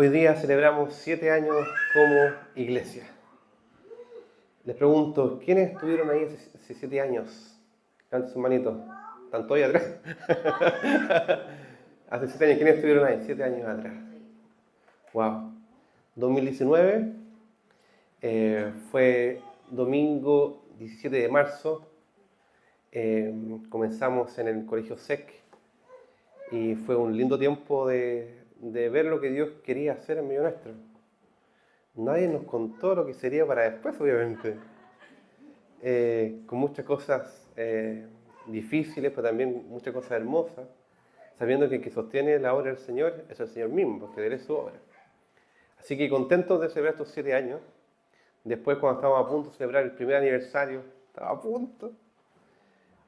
Hoy día celebramos 7 años como iglesia. Les pregunto, ¿quiénes estuvieron ahí hace 7 años? Levanten sus manitos. ¿Están todos ahí atrás? Hace 7 años, ¿quiénes estuvieron ahí? 7 años atrás. Wow. 2019 fue domingo 17 de marzo. Comenzamos en el colegio SEC y fue un lindo tiempo de ver lo que Dios quería hacer en medio nuestro. Nadie nos contó lo que sería para después, obviamente. Con muchas cosas difíciles, pero también muchas cosas hermosas, sabiendo que el que sostiene la obra del Señor es el Señor mismo, porque de Él es su obra. Así que contentos de celebrar estos 7 años. Después, cuando estábamos a punto de celebrar el primer aniversario, estaba a punto.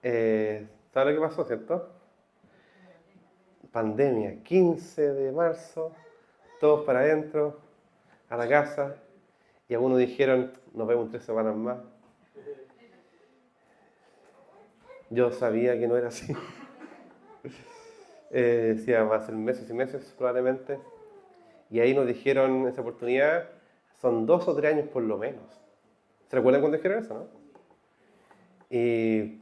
¿Sabes lo que pasó, cierto? Pandemia, 15 de marzo, todos para adentro, a la casa, y algunos dijeron, nos vemos 3 semanas más. Yo sabía que no era así. Decía, va a ser meses y meses probablemente. Y ahí nos dijeron, esa oportunidad, son 2 o 3 años por lo menos. ¿Se recuerdan cuando dijeron eso, no? Y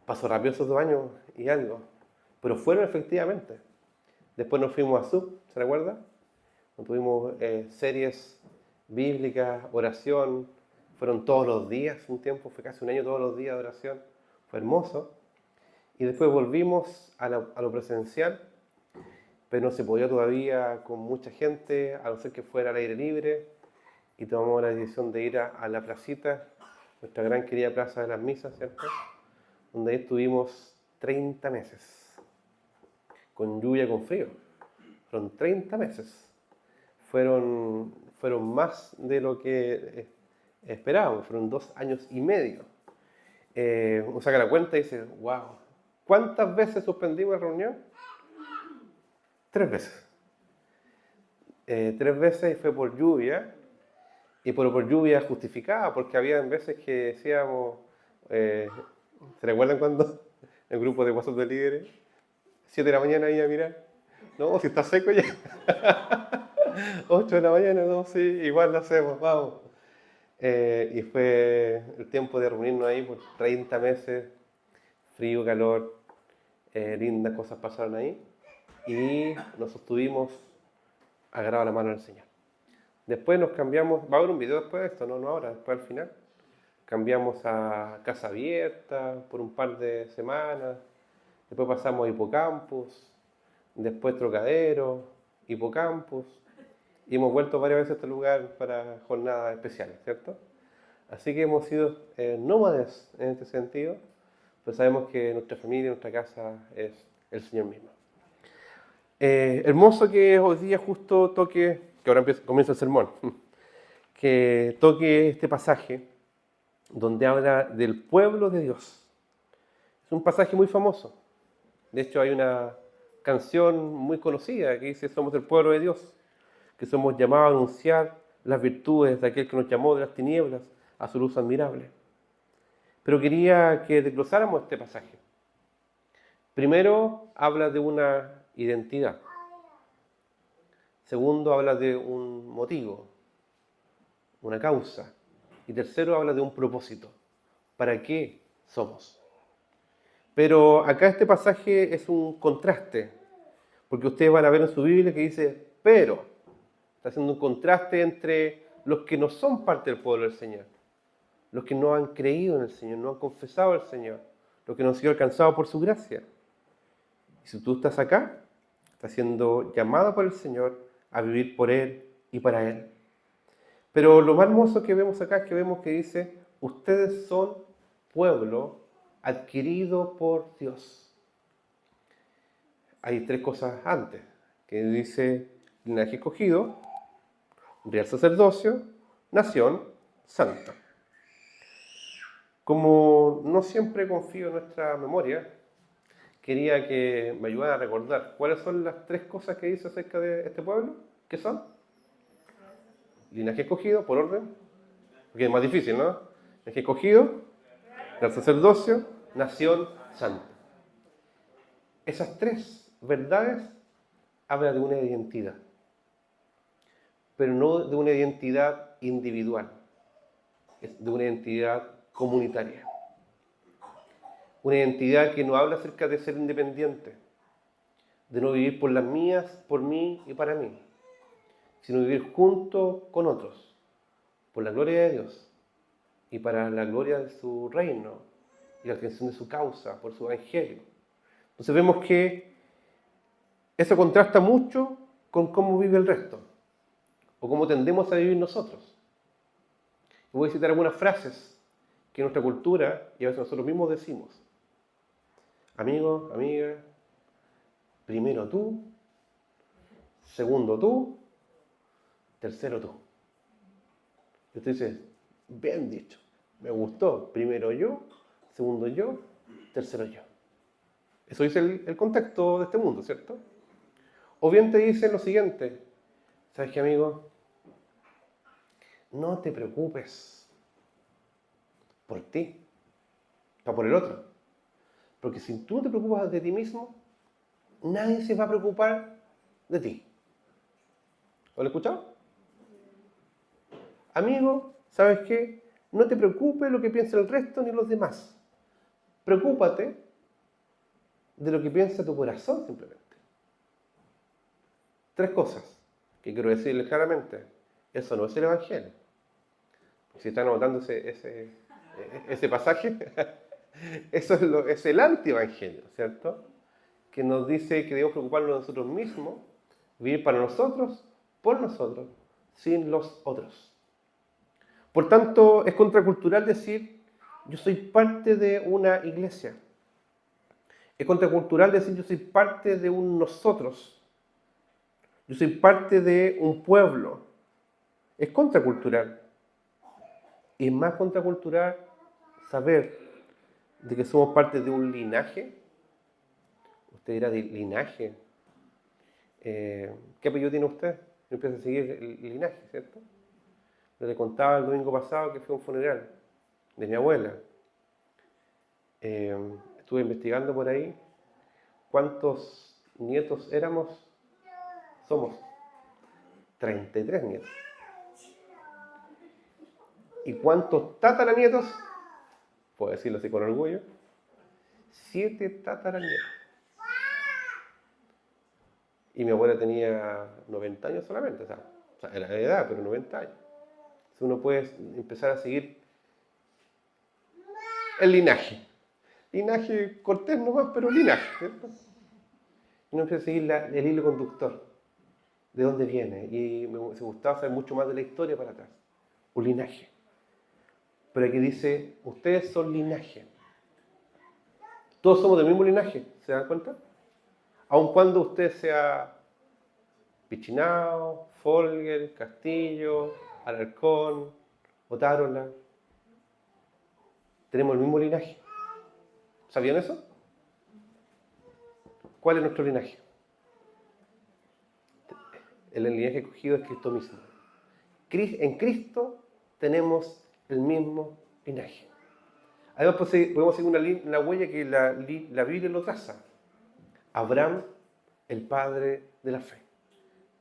pasó rápido esos 2 años y algo. Pero fueron efectivamente. Después nos fuimos a Sub, ¿se recuerda? Tuvimos series bíblicas, oración. Fueron todos los días, un tiempo, fue casi un año todos los días de oración. Fue hermoso. Y después volvimos a lo presencial, pero no se podía todavía con mucha gente, a no ser que fuera al aire libre. Y tomamos la decisión de ir a la placita, nuestra gran querida Plaza de las Misas, ¿cierto? Donde ahí estuvimos 30 meses, con lluvia, con frío. Fueron 30 meses. Fueron más de lo que esperábamos, fueron 2 años y medio. Uno saca la cuenta y dice, wow, ¿cuántas veces suspendimos la reunión? 3 veces. 3 veces y fue por lluvia, y por lluvia justificada, porque había veces que decíamos, ¿se recuerdan cuando el grupo de WhatsApp de líderes, 7 de la mañana iba a mirar? No, si está seco ya. 8 de la mañana, no, sí, igual lo hacemos, vamos. Y fue el tiempo de reunirnos ahí por 30 meses, frío, calor, lindas cosas pasaron ahí, y nos sostuvimos agarrados a la mano del Señor. Después nos cambiamos, va a haber un video después de esto, no ahora, después al final. Cambiamos a Casa Abierta por un par de semanas, después pasamos a Hipocampus, después Trocadero, Hipocampus, y hemos vuelto varias veces a este lugar para jornadas especiales, ¿cierto? Así que hemos sido nómades en este sentido, pero sabemos que nuestra familia, nuestra casa es el Señor mismo. Hermoso que hoy día justo toque, que ahora comienza el sermón, que toque este pasaje donde habla del pueblo de Dios. Es un pasaje muy famoso. De hecho, hay una canción muy conocida que dice, somos el pueblo de Dios, que somos llamados a anunciar las virtudes de aquel que nos llamó de las tinieblas a su luz admirable. Pero quería que desglosáramos este pasaje. Primero, habla de una identidad. Segundo, habla de un motivo, una causa. Y tercero, habla de un propósito. ¿Para qué somos? Pero acá este pasaje es un contraste, porque ustedes van a ver en su Biblia que dice, pero, está haciendo un contraste entre los que no son parte del pueblo del Señor, los que no han creído en el Señor, no han confesado al Señor, los que no han sido alcanzados por su gracia. Y si tú estás acá, estás siendo llamado por el Señor a vivir por Él y para Él. Pero lo más hermoso que vemos acá es que vemos que dice, ustedes son pueblo adquirido por Dios. Hay 3 cosas antes, que dice linaje escogido, real sacerdocio, nación santa. Como no siempre confío en nuestra memoria, quería que me ayudara a recordar cuáles son las 3 cosas que dice acerca de este pueblo. ¿Qué son? Linaje escogido, por orden, porque es más difícil, ¿no? Linaje escogido, real sacerdocio, nación santa. Esas 3 verdades hablan de una identidad. pero no de una identidad individual, es de una identidad comunitaria. Una identidad que no habla acerca de ser independiente, de no vivir por las mías, por mí y para mí, sino vivir junto con otros, por la gloria de Dios y para la gloria de su reino y la extensión de su causa, por su evangelio. Entonces vemos que eso contrasta mucho con cómo vive el resto, o cómo tendemos a vivir nosotros. Voy a citar algunas frases que en nuestra cultura, y a veces nosotros mismos decimos: amigo, amiga, primero tú, segundo tú, tercero tú. Y usted dice, bien dicho, me gustó, primero yo, segundo yo, tercero yo. Eso dice el contexto de este mundo, ¿cierto? O bien te dicen lo siguiente: ¿sabes qué, amigo? No te preocupes por ti, para por el otro. Porque si tú no te preocupas de ti mismo, nadie se va a preocupar de ti. ¿Lo has escuchado? Amigo, ¿sabes qué? No te preocupes lo que piensa el resto ni los demás. Preocúpate de lo que piensa tu corazón simplemente. 3 cosas que quiero decirles claramente. Eso no es el Evangelio. Si están anotando ese pasaje, eso es el anti-evangelio, ¿cierto? Que nos dice que debemos preocuparnos de nosotros mismos, vivir para nosotros, por nosotros, sin los otros. Por tanto, es contracultural decir, yo soy parte de una iglesia. Es contracultural decir, yo soy parte de un nosotros. Yo soy parte de un pueblo. Es contracultural. Y es más contracultural saber de que somos parte de un linaje. Usted dirá, ¿de linaje? ¿Qué apellido tiene usted? Empieza a seguir el linaje, ¿cierto? Le contaba el domingo pasado que fue un funeral de mi abuela. Estuve investigando por ahí cuántos nietos somos 33 nietos. ¿Y cuántos tataranietos? Puedo decirlo así con orgullo: 7 tataranietos. Y mi abuela tenía 90 años solamente, o sea, era de edad, pero 90 años. Entonces uno puede empezar a seguir el linaje. Linaje cortés nomás, pero linaje, ¿cierto? Uno empieza a seguir el hilo conductor, de dónde viene. Y me gustaba saber mucho más de la historia para atrás. Un linaje. Pero aquí dice, ustedes son linaje. Todos somos del mismo linaje, ¿se dan cuenta? Aun cuando usted sea Pichinao, Folger, Castillo, Alarcón, Otárola, tenemos el mismo linaje. ¿Sabían eso? ¿Cuál es nuestro linaje? El linaje escogido es Cristo mismo. En Cristo tenemos el mismo linaje. Además podemos seguir una huella que la Biblia lo traza. Abraham, el padre de la fe,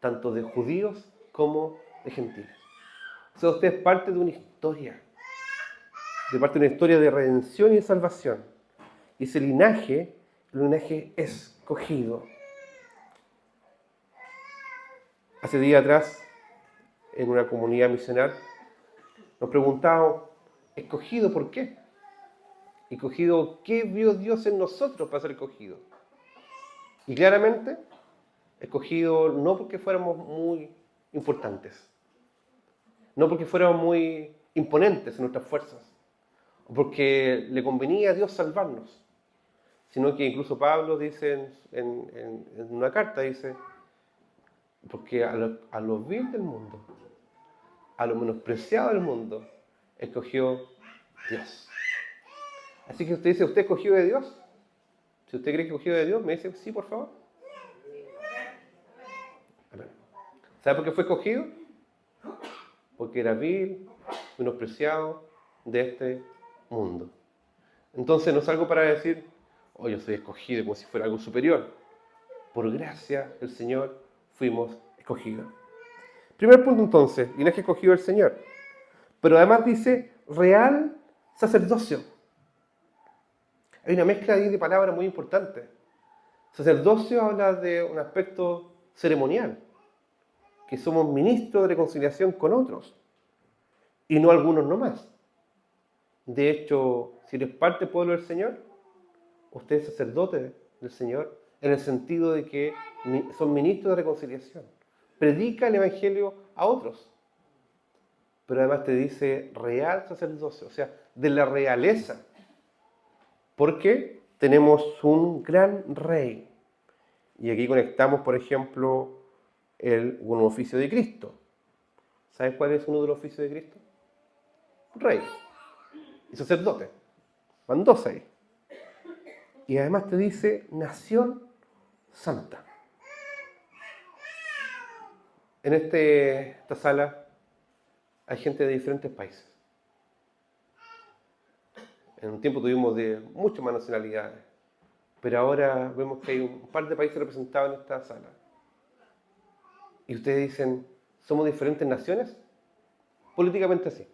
tanto de judíos como de gentiles. O sea, usted es parte de una historia, de redención y de salvación. Y ese linaje, el linaje escogido. Hace días atrás, en una comunidad misional, nos preguntábamos, ¿escogido por qué? ¿Escogido qué vio Dios en nosotros para ser escogido? Y claramente, escogido no porque fuéramos muy importantes, no porque fuéramos muy imponentes en nuestras fuerzas, o porque le convenía a Dios salvarnos, sino que incluso Pablo dice en una carta, dice, porque a los vil del mundo, a lo menospreciado del mundo, escogió Dios. Así que usted dice, ¿usted escogió de Dios? Si usted cree que escogió de Dios, me dice, sí, por favor. ¿Sabe por qué fue escogido? Porque era vil, menospreciado de este mundo. Entonces no es algo para decir, oh, yo soy escogido como si fuera algo superior. Por gracia del Señor fuimos escogidos. Primer punto entonces, linaje escogido del Señor. Pero además dice real sacerdocio. Hay una mezcla ahí de palabras muy importante. Sacerdocio habla de un aspecto ceremonial, que somos ministros de reconciliación con otros, y no algunos nomás. De hecho, si eres parte del pueblo del Señor, usted es sacerdote del Señor, en el sentido de que son ministros de reconciliación. Predica el Evangelio a otros. Pero además te dice real sacerdocio, o sea, de la realeza. Porque tenemos un gran rey. Y aquí conectamos, por ejemplo, un oficio de Cristo. ¿Sabes cuál es uno de los oficios de Cristo? Rey y sacerdote. Van dos ahí. Y además te dice nación santa. En esta sala hay gente de diferentes países. En un tiempo tuvimos de muchas más nacionalidades, pero ahora vemos que hay un par de países representados en esta sala. Y ustedes dicen, ¿somos diferentes naciones? Políticamente sí.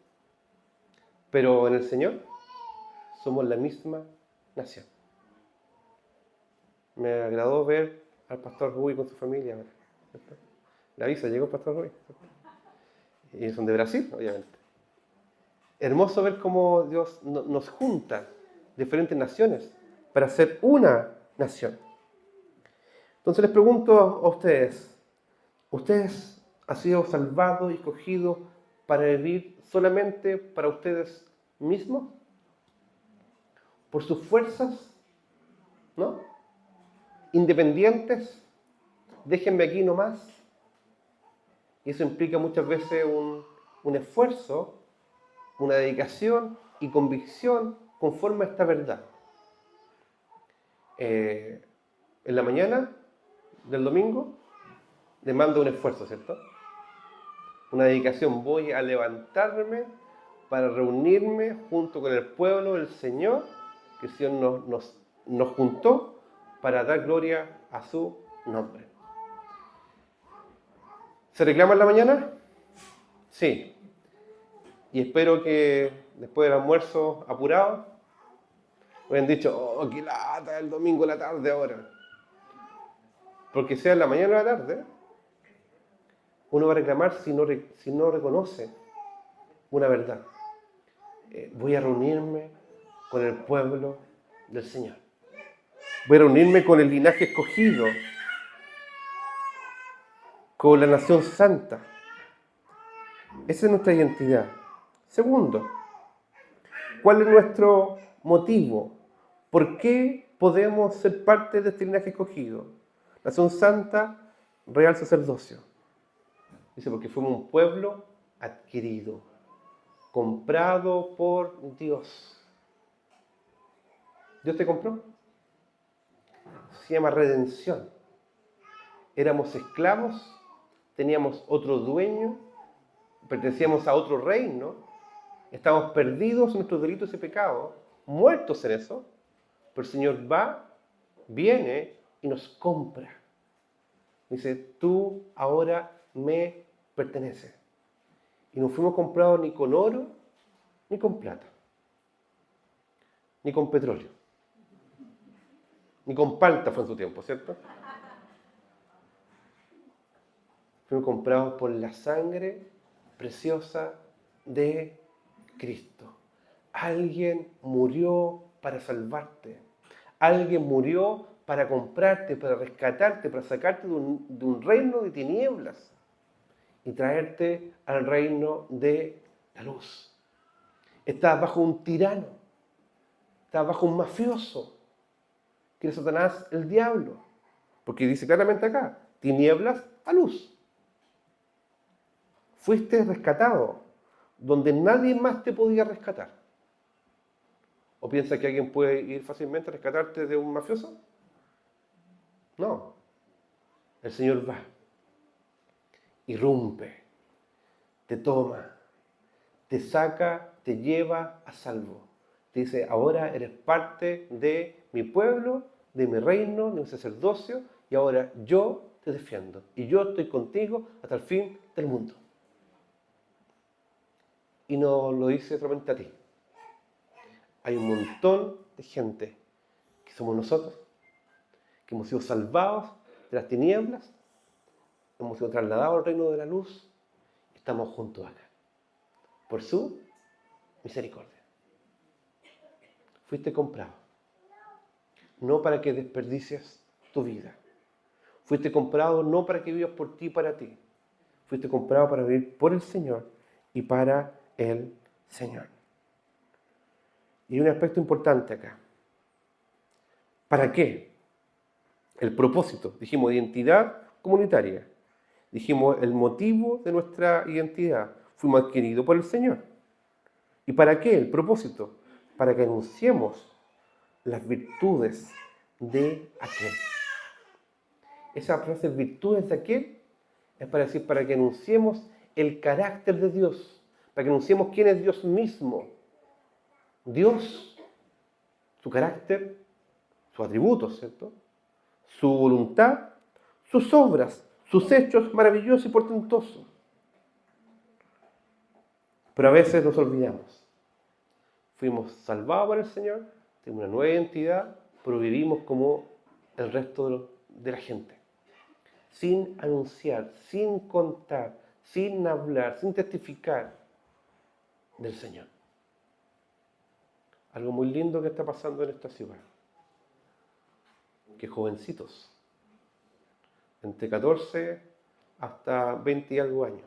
Pero en el Señor somos la misma nación. Me agradó ver al pastor Rui con su familia. La avisa, llegó el pastor Rui. Y son de Brasil, obviamente. Hermoso ver cómo Dios nos junta diferentes naciones para ser una nación. Entonces les pregunto a ustedes, ¿ustedes han sido salvados y escogidos para vivir solamente para ustedes mismos? ¿Por sus fuerzas? ¿No? ¿Independientes? Déjenme aquí nomás. Y eso implica muchas veces un esfuerzo, una dedicación y convicción conforme a esta verdad. En la mañana del domingo demanda un esfuerzo, ¿cierto? Una dedicación. Voy a levantarme para reunirme junto con el pueblo del Señor, que el Señor nos juntó para dar gloria a su nombre. ¿Se reclama en la mañana? Sí. Y espero que después del almuerzo apurado, me han dicho, oh, qué lata el domingo en la tarde ahora. Porque sea en la mañana o en la tarde, uno va a reclamar si no reconoce una verdad. Voy a reunirme con el pueblo del Señor. Voy a reunirme con el linaje escogido, con la nación santa. Esa es nuestra identidad. Segundo, ¿cuál es nuestro motivo? ¿Por qué podemos ser parte de este linaje escogido? Nación santa, real sacerdocio. Dice, porque fuimos un pueblo adquirido, comprado por Dios. ¿Dios te compró? Se llama redención. Éramos esclavos, teníamos otro dueño, pertenecíamos a otro reino, estábamos perdidos en nuestros delitos y pecados, muertos en eso, pero el Señor viene y nos compra. Dice, tú ahora me perteneces. Y no fuimos comprados ni con oro, ni con plata, ni con petróleo, ni con palta fue en su tiempo, ¿cierto? Fuimos comprados por la sangre preciosa de Cristo. Alguien murió para salvarte. Alguien murió para comprarte, para rescatarte, para sacarte de un reino de tinieblas y traerte al reino de la luz. Estás bajo un tirano, estás bajo un mafioso, que es Satanás, el diablo. Porque dice claramente acá, tinieblas a luz. Fuiste rescatado, donde nadie más te podía rescatar. ¿O piensa que alguien puede ir fácilmente a rescatarte de un mafioso? No. El Señor va, irrumpe, te toma, te saca, te lleva a salvo. Te dice, ahora eres parte de mi pueblo, de mi reino, de mi sacerdocio, y ahora yo te defiendo. Y yo estoy contigo hasta el fin de del mundo. Y no lo dice solamente a ti. Hay un montón de gente que somos nosotros, que hemos sido salvados de las tinieblas, hemos sido trasladados al reino de la luz, y estamos juntos acá, por su misericordia. Fuiste comprado, no para que desperdicies tu vida. Fuiste comprado no para que vivas por ti y para ti. Fuiste comprado para vivir por el Señor y para el Señor. Y hay un aspecto importante acá. ¿Para qué? El propósito. Dijimos identidad comunitaria. Dijimos el motivo de nuestra identidad. Fuimos adquiridos por el Señor. ¿Y para qué? El propósito. Para que anunciemos las virtudes de aquel. Esa frase, virtudes de aquel, es para decir, para que anunciemos el carácter de Dios. Para que anunciemos quién es Dios mismo. Dios, su carácter, sus atributos, ¿cierto? Su voluntad, sus obras, sus hechos maravillosos y portentosos. Pero a veces nos olvidamos. Fuimos salvados por el Señor, tenemos una nueva identidad, pero vivimos como el resto de la gente. Sin anunciar, sin contar, sin hablar, sin testificar del Señor. Algo muy lindo que está pasando en esta ciudad. Que jovencitos, entre 14 hasta 20 y algo años,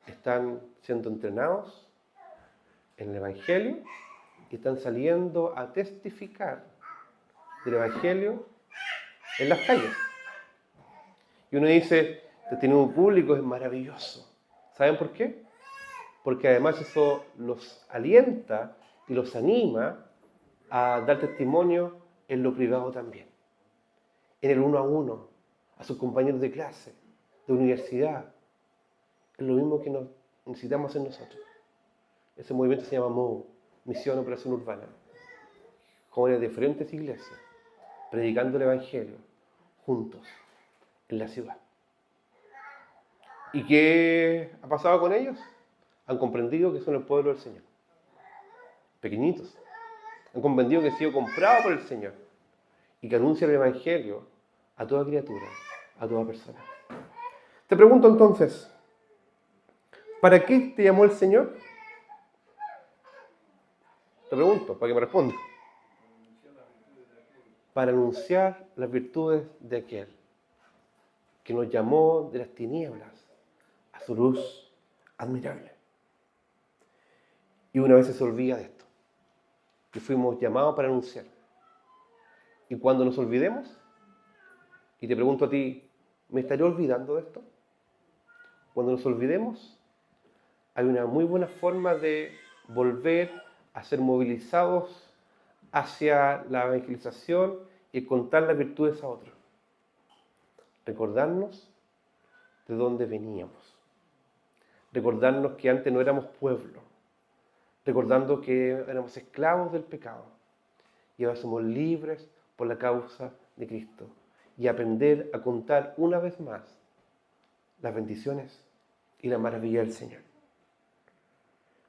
están siendo entrenados en el Evangelio y están saliendo a testificar del Evangelio en las calles. Y uno dice, el testimonio público es maravilloso. ¿Saben por qué? Porque además eso los alienta y los anima a dar testimonio en lo privado también. En el uno a uno, a sus compañeros de clase, de universidad. Es lo mismo que necesitamos hacer nosotros. Ese movimiento se llama MOU, Misión Operación Urbana. Jóvenes de diferentes iglesias, predicando el Evangelio, juntos, en la ciudad. ¿Y qué ha pasado con ellos? Han comprendido que son el pueblo del Señor. Pequeñitos. Han comprendido que han sido comprados por el Señor y que anuncian el Evangelio a toda criatura, a toda persona. Te pregunto entonces, ¿para qué te llamó el Señor? Te pregunto, para que me respondas. Para anunciar las virtudes de aquel que nos llamó de las tinieblas a su luz admirable. Y una vez se olvida de esto, que fuimos llamados para anunciar. Y cuando nos olvidemos, y te pregunto a ti, ¿me estaré olvidando de esto? Cuando nos olvidemos, hay una muy buena forma de volver a ser movilizados hacia la evangelización y contar las virtudes a otros. Recordarnos de dónde veníamos. Recordarnos que antes no éramos pueblo. Recordando que éramos esclavos del pecado. Y ahora somos libres por la causa de Cristo. Y aprender a contar una vez más las bendiciones y la maravilla del Señor.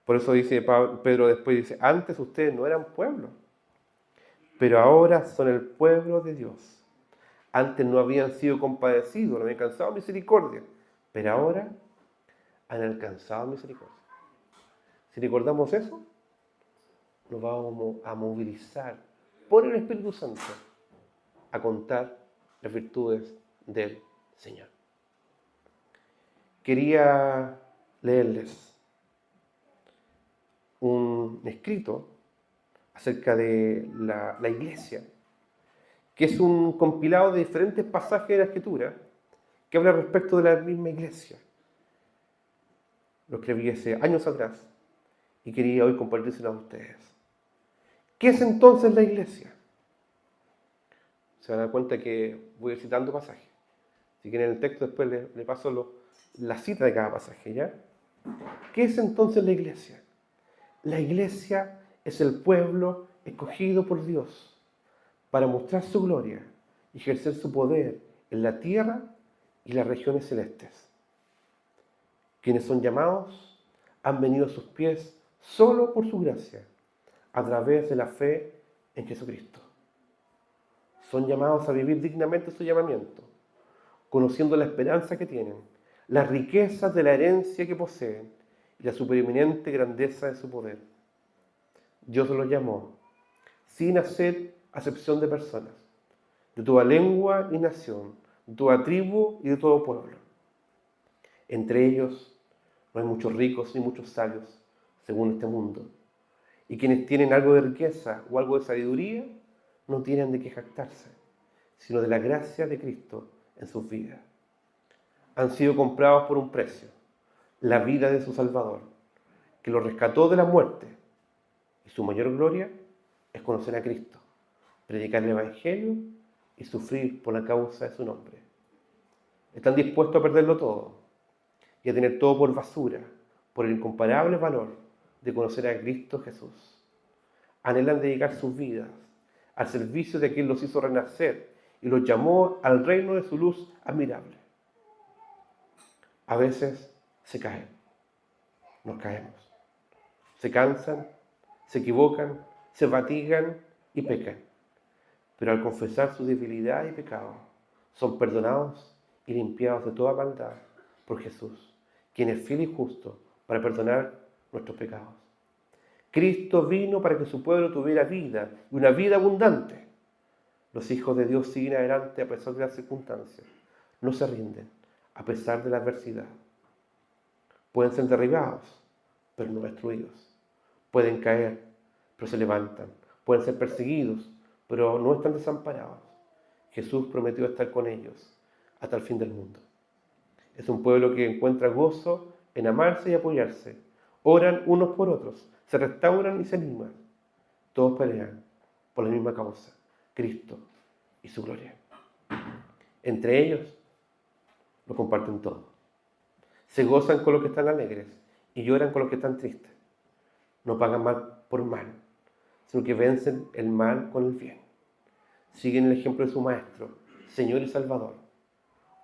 Por eso dice Pedro después, dice, antes ustedes no eran pueblo, pero ahora son el pueblo de Dios. Antes no habían sido compadecidos, no habían alcanzado misericordia, pero ahora han alcanzado misericordia. Si recordamos eso, nos vamos a movilizar por el Espíritu Santo a contar las virtudes del Señor. Quería leerles un escrito acerca de la iglesia, que es un compilado de diferentes pasajes de la Escritura que habla respecto de la misma iglesia. Lo escribí hace años atrás y quería hoy compartírselo a ustedes. ¿Qué es entonces la iglesia? Se van a dar cuenta que voy a ir citando pasajes. Si quieren el texto, después le paso la cita de cada pasaje, ¿ya? ¿Qué es entonces la iglesia? La iglesia es el pueblo escogido por Dios para mostrar su gloria y ejercer su poder en la tierra y las regiones celestes. Quienes son llamados han venido a sus pies solo por su gracia, a través de la fe en Jesucristo. Son llamados a vivir dignamente su llamamiento, conociendo la esperanza que tienen, las riquezas de la herencia que poseen y la supereminente grandeza de su poder. Dios los llamó sin hacer acepción de personas, de toda lengua y nación, de toda tribu y de todo pueblo. Entre ellos no hay muchos ricos ni muchos sabios, según este mundo. Y quienes tienen algo de riqueza o algo de sabiduría, no tienen de qué jactarse, sino de la gracia de Cristo en sus vidas. Han sido comprados por un precio, la vida de su Salvador, que los rescató de la muerte. Y su mayor gloria es conocer a Cristo, predicar el Evangelio y sufrir por la causa de su nombre. Están dispuestos a perderlo todo y a tener todo por basura, por el incomparable valor de conocer a Cristo Jesús. Anhelan dedicar sus vidas al servicio de quien los hizo renacer y los llamó al reino de su luz admirable. A veces se caen, nos caemos, se cansan, se equivocan, se fatigan y pecan. Pero al confesar su debilidad y pecado, son perdonados y limpiados de toda maldad por Jesús, quien es fiel y justo para perdonar nuestros pecados. Cristo vino para que su pueblo tuviera vida y una vida abundante. Los hijos de Dios siguen adelante a pesar de las circunstancias. No se rinden a pesar de la adversidad. Pueden ser derribados, pero no destruidos. Pueden caer, pero se levantan. Pueden ser perseguidos, pero no están desamparados. Jesús prometió estar con ellos hasta el fin del mundo. Es un pueblo que encuentra gozo en amarse y apoyarse. Oran unos por otros, se restauran y se animan. Todos pelean por la misma causa, Cristo y su gloria. Entre ellos lo comparten todo. Se gozan con los que están alegres y lloran con los que están tristes. No pagan mal por mal, sino que vencen el mal con el bien. Siguen el ejemplo de su Maestro, Señor y Salvador.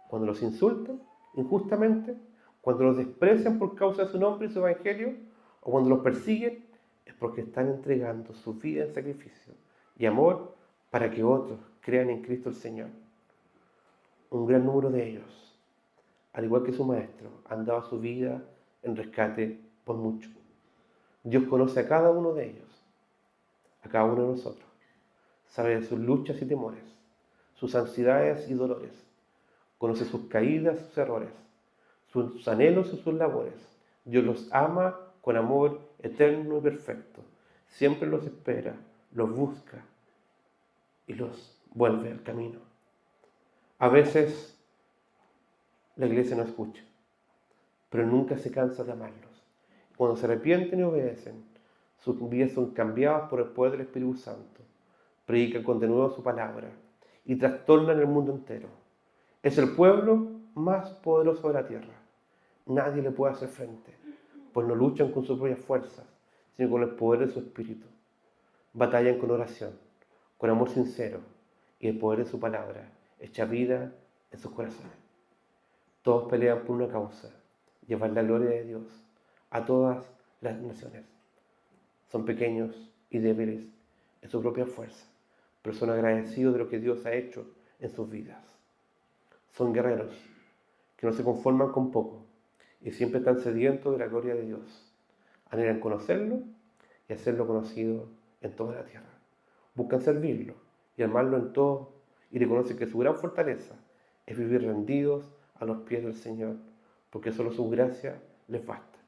Cuando los insultan injustamente, cuando los desprecian por causa de su nombre y su evangelio, o cuando los persiguen, es porque están entregando su vida en sacrificio y amor para que otros crean en Cristo el Señor. Un gran número de ellos, al igual que su Maestro, han dado su vida en rescate por mucho. Dios conoce a cada uno de ellos, a cada uno de nosotros. Sabe de sus luchas y temores, sus ansiedades y dolores. Conoce sus caídas y sus errores, sus anhelos y sus labores. Dios los ama con amor eterno y perfecto. Siempre los espera, los busca y los vuelve al camino. A veces la iglesia no escucha, pero nunca se cansa de amarlos. Cuando se arrepienten y obedecen, sus vidas son cambiadas por el poder del Espíritu Santo. Predican con denuedo su palabra y trastornan el mundo entero. Es el pueblo más poderoso de la tierra. Nadie le puede hacer frente, pues no luchan con sus propias fuerzas, sino con el poder de su Espíritu. Batallan con oración, con amor sincero y el poder de su palabra, hecha vida en sus corazones. Todos pelean por una causa, llevar la gloria de Dios a todas las naciones. Son pequeños y débiles en su propia fuerza, pero son agradecidos de lo que Dios ha hecho en sus vidas. Son guerreros que no se conforman con poco y siempre están sedientos de la gloria de Dios. Anhelan conocerlo y hacerlo conocido en toda la tierra. Buscan servirlo y amarlo en todo y reconocen que su gran fortaleza es vivir rendidos a los pies del Señor, porque solo su gracia les basta.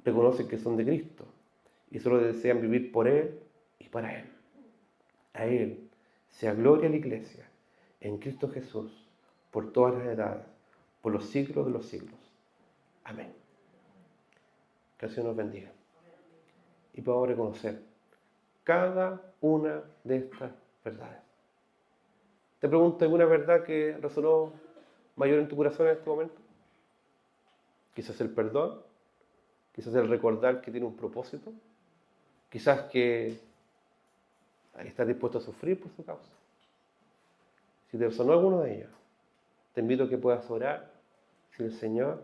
Reconocen que son de Cristo y solo desean vivir por Él y para Él. A Él sea gloria a la Iglesia, en Cristo Jesús, por todas las edades, por los siglos de los siglos. Amén. Que el Señor nos bendiga y podamos reconocer cada una de estas verdades. Te pregunto, ¿alguna verdad que resonó mayor en tu corazón en este momento? Quizás el perdón, quizás el recordar que tiene un propósito, quizás que estás dispuesto a sufrir por su causa. Si te resonó alguno de ellos, te invito a que puedas orar, si el Señor,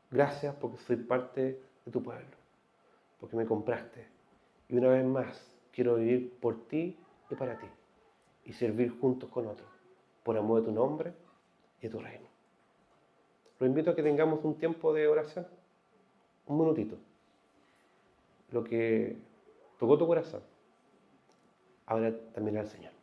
Gracias porque soy parte de tu pueblo, porque me compraste. Y una vez más, quiero vivir por ti y para ti, y servir juntos con otros, por amor de tu nombre y de tu reino. Los invito a que tengamos un tiempo de oración, un minutito. Lo que tocó tu corazón, ahora también al Señor.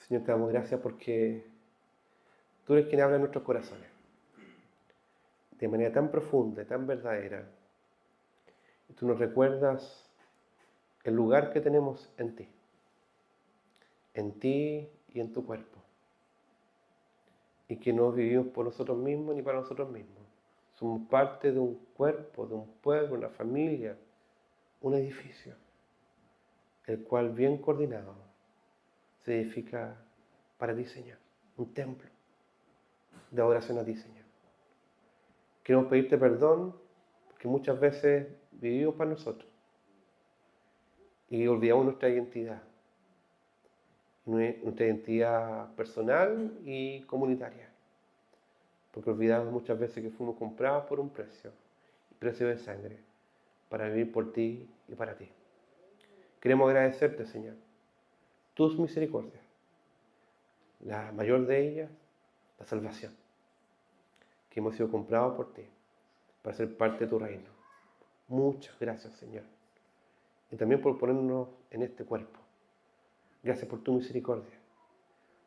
Señor, te damos gracias porque tú eres quien habla en nuestros corazones, de manera tan profunda y tan verdadera. Y tú nos recuerdas el lugar que tenemos en ti y en tu cuerpo. Y que no vivimos por nosotros mismos ni para nosotros mismos. Somos parte de un cuerpo, de un pueblo, una familia, un edificio, el cual bien coordinado se edifica para ti, Señor. Un templo de adoración a ti, Señor. Queremos pedirte perdón porque muchas veces vivimos para nosotros y olvidamos nuestra identidad personal y comunitaria. Porque olvidamos muchas veces que fuimos comprados por un precio de sangre, para vivir por ti y para ti. Queremos agradecerte, Señor, tus misericordias, la mayor de ellas, la salvación, que hemos sido comprados por ti, para ser parte de tu reino. Muchas gracias, Señor. Y también por ponernos en este cuerpo. Gracias por tu misericordia,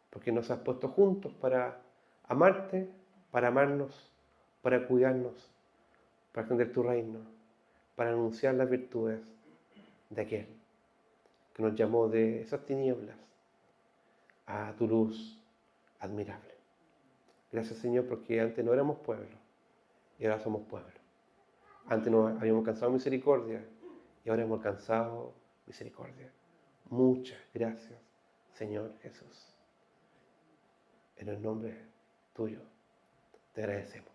porque nos has puesto juntos para amarte, para amarnos, para cuidarnos, para extender tu reino, para anunciar las virtudes de aquel que nos llamó de esas tinieblas a tu luz admirable. Gracias, Señor, porque antes no éramos pueblo y ahora somos pueblo. Antes no habíamos alcanzado misericordia y ahora hemos alcanzado misericordia. Muchas gracias, Señor Jesús. En el nombre tuyo te agradecemos.